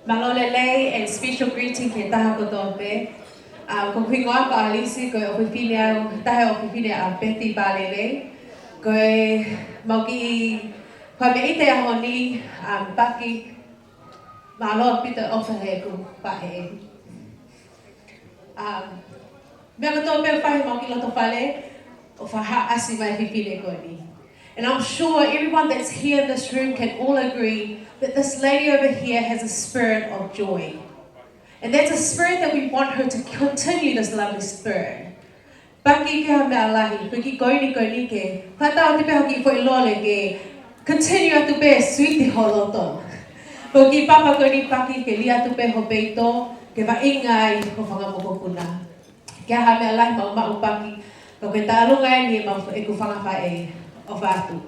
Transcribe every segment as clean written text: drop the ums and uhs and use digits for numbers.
Palelei and special greeting ke taha kotope. Ko pingoa ko alisi ko opifilia taha opifilia a Peti Palelei. Ko mauki ko me ite ahoni paki malo pita ofahe ku pahe. Me kotope pahe mauki lo tofale ofaha asi mai fifile ko ni. And I'm sure everyone that's here in this room can all agree that this lady over here has a spirit of joy. And that's a spirit that we want her to continue, this lovely spirit. Paki ke ha mea lahi, kuki koini ke, kata o te peho ki fo ilole ke, continue atu pe sweetie holoto. Kuki papa koini paki ke li atu pe ho peito, ke va ingai ho whangamokopuna. Ke ha mea lahi mau paki, ko ke tālunga ni mau e ku whangawhae o whātu.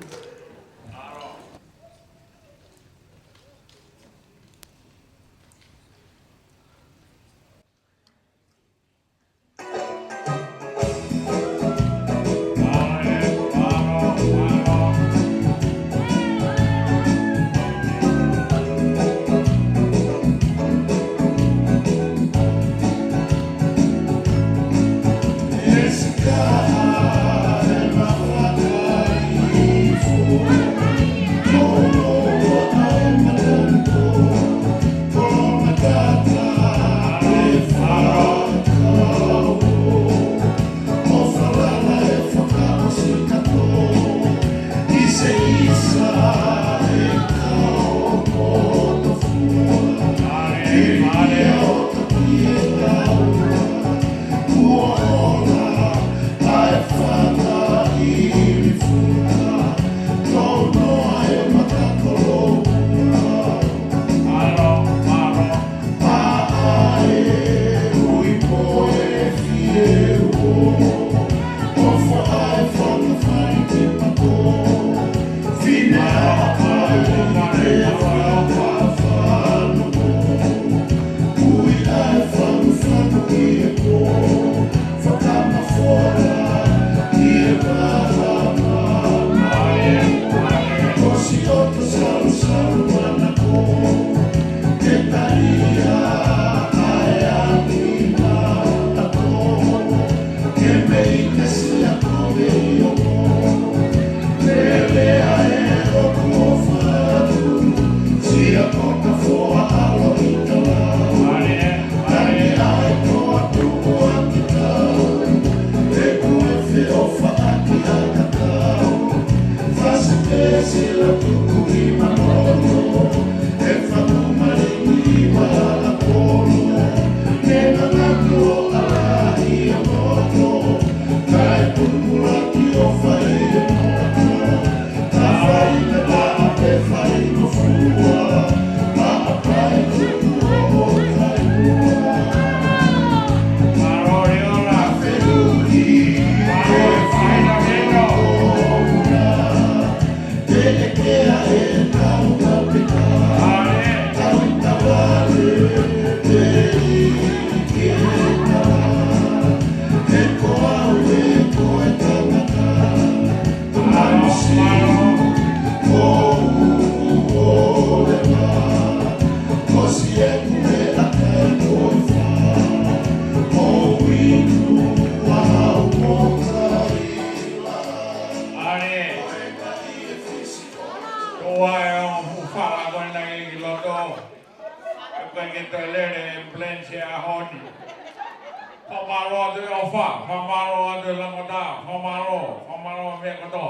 Pamaro de ofa, pamaro de lamada, pamaro me kato.